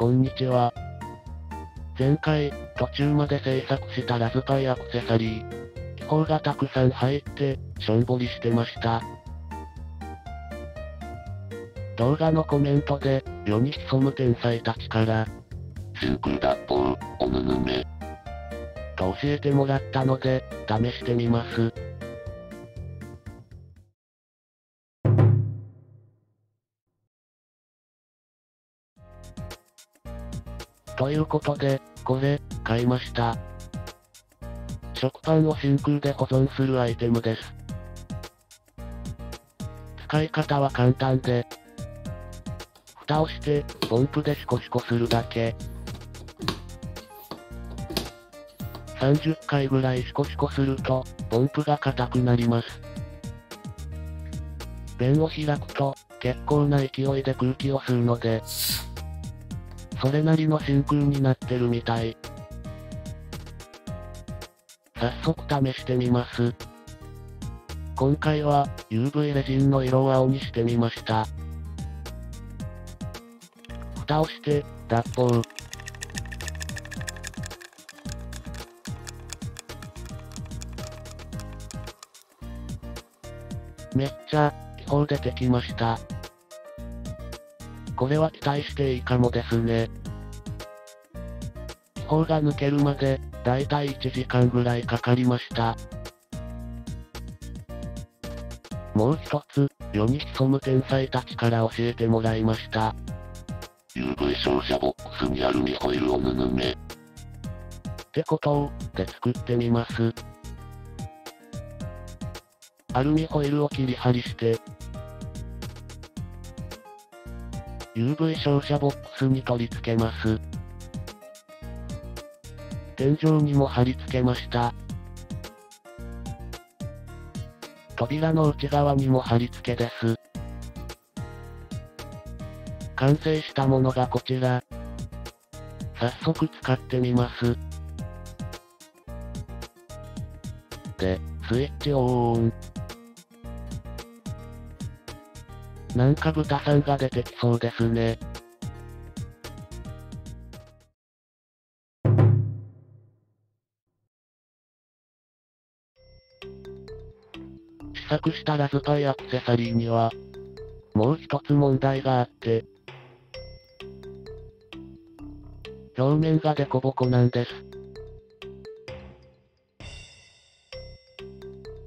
こんにちは。前回、途中まで制作したラズパイアクセサリー。気泡がたくさん入って、しょんぼりしてました。動画のコメントで、世に潜む天才たちから、真空脱法、おぬぬめ。と教えてもらったので、試してみます。ということで、これ、買いました。食パンを真空で保存するアイテムです。使い方は簡単で、蓋をして、ポンプでシコシコするだけ。30回ぐらいシコシコすると、ポンプが硬くなります。弁を開くと、結構な勢いで空気を吸うので、それなりの真空になってるみたい。早速試してみます。今回は、UV レジンの色を青にしてみました。蓋をして、脱法。めっちゃ、気泡出てきました。これは期待していいかもですね。気泡が抜けるまで、だいたい1時間ぐらいかかりました。もう一つ、世に潜む天才たちから教えてもらいました。UV 照射ボックスにアルミホイルをぬぬめ。ってことを、で作ってみます。アルミホイルを切り張りして、UV 照射ボックスに取り付けます。天井にも貼り付けました。扉の内側にも貼り付けです。完成したものがこちら。早速使ってみます。で、スイッチをオン。なんか豚さんが出てきそうですね。試作したラズパイアクセサリーには、もう一つ問題があって、表面がデコボコなんです。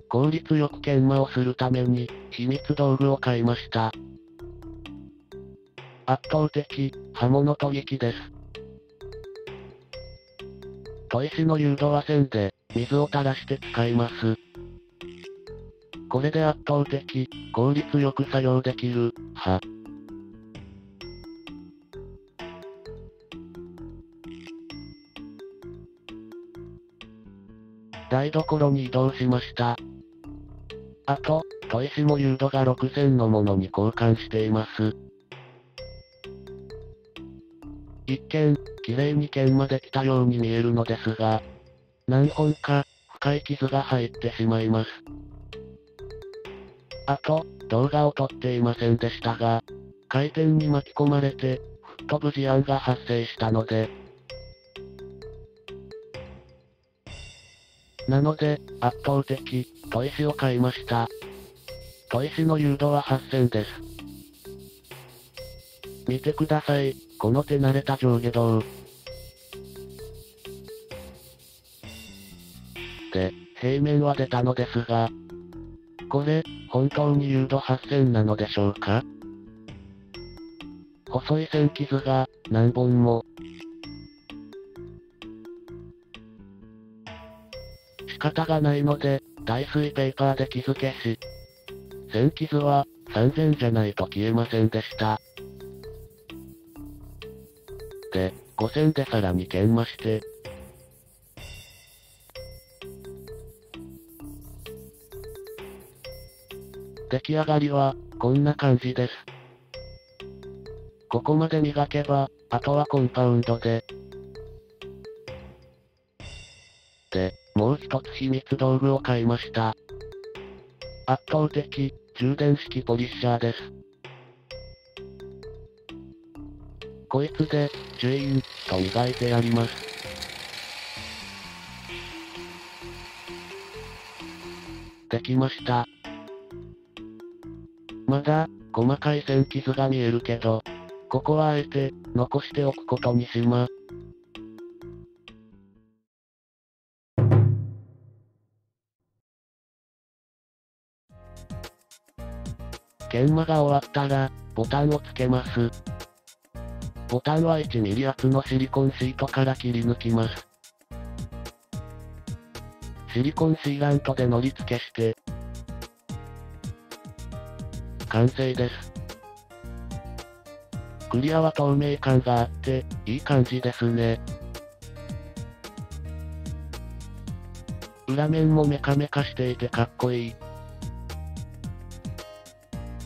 効率よく研磨をするために、秘密道具を買いました。圧倒的、刃物研ぎ機です。砥石の誘導は線で、水を垂らして使います。これで圧倒的、効率よく作業できる、台所に移動しました。あと、砥石も誘導が6000のものに交換しています。一見、綺麗に研磨できたように見えるのですが、何本か、深い傷が入ってしまいます。あと、動画を撮っていませんでしたが、回転に巻き込まれて、吹っ飛ぶ事案が発生したので、なので、圧倒的、砥石を買いました。砥石の誘導は8000です。見てください、この手慣れた上下動。で、平面は出たのですが、これ、本当に誘導8000なのでしょうか？細い線傷が、何本も。仕方がないので、耐水ペーパーで傷消し。線傷は、3000じゃないと消えませんでした。で、5000でさらに研磨して。出来上がりは、こんな感じです。ここまで磨けば、あとはコンパウンドで。で、もう一つ秘密道具を買いました。圧倒的、充電式ポリッシャーです。こいつで、チュイーン、と磨いてやります。できました。まだ、細かい線傷が見えるけど、ここはあえて、残しておくことにしま。研磨が終わったら、ボタンをつけます。ボタンは 1mm 厚のシリコンシートから切り抜きます。シリコンシーラントで糊付けして、完成です。クリアは透明感があって、いい感じですね。裏面もメカメカしていてかっこいい。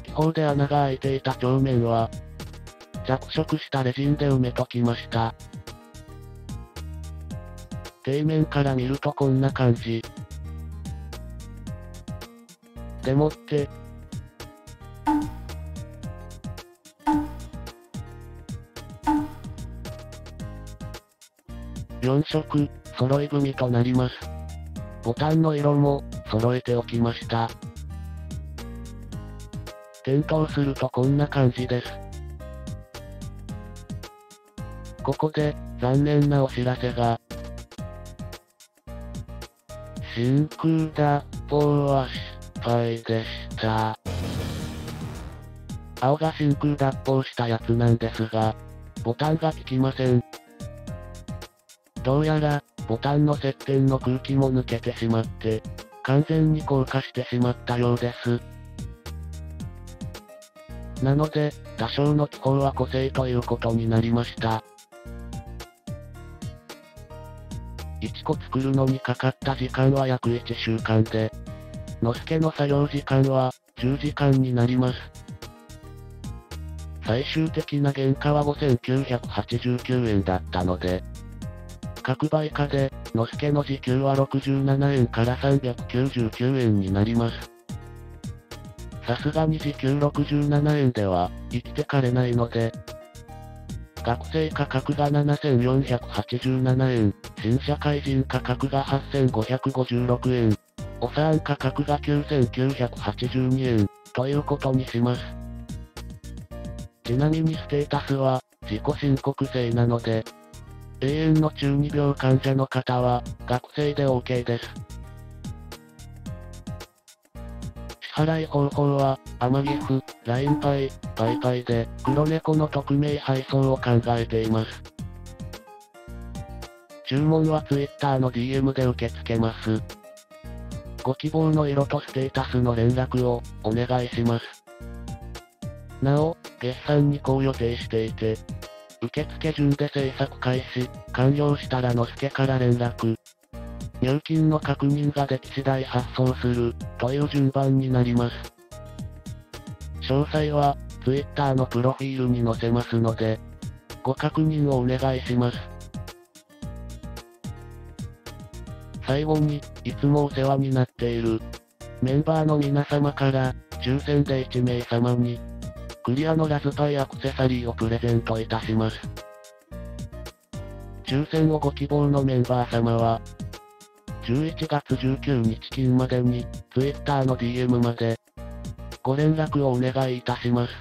気泡で穴が開いていた表面は、着色したレジンで埋めときました。底面から見るとこんな感じ。でもって、4色、揃い踏みとなります。ボタンの色も、揃えておきました。点灯するとこんな感じです。ここで、残念なお知らせが。真空脱法は失敗でした。青が真空脱法したやつなんですが、ボタンが効きません。どうやら、ボタンの接点の空気も抜けてしまって、完全に硬化してしまったようです。なので、多少の気泡は個性ということになりました。1個作るのにかかった時間は約1週間で、のすけの作業時間は、10時間になります。最終的な原価は5989円だったので、各売価で、のすけの時給は67円から399円になります。さすがに時給67円では、生きてかれないので、学生価格が7487円、新社会人価格が8556円、お産価格が9982円、ということにします。ちなみにステータスは、自己申告制なので、永遠の中二病患者の方は、学生で OK です。支払い方法は、アマギフ、LINEPay、PayPay で、黒猫の匿名配送を考えています。注文は Twitter の DM で受け付けます。ご希望の色とステータスの連絡を、お願いします。なお、月産にこう予定していて、受付順で制作開始、完了したらのすけから連絡。入金の確認ができ次第発送する、という順番になります。詳細は、Twitter のプロフィールに載せますので、ご確認をお願いします。最後に、いつもお世話になっている、メンバーの皆様から、抽選で1名様に、クリアのラズパイアクセサリーをプレゼントいたします。抽選をご希望のメンバー様は、11月19日金までに、Twitter の DM まで、ご連絡をお願いいたします。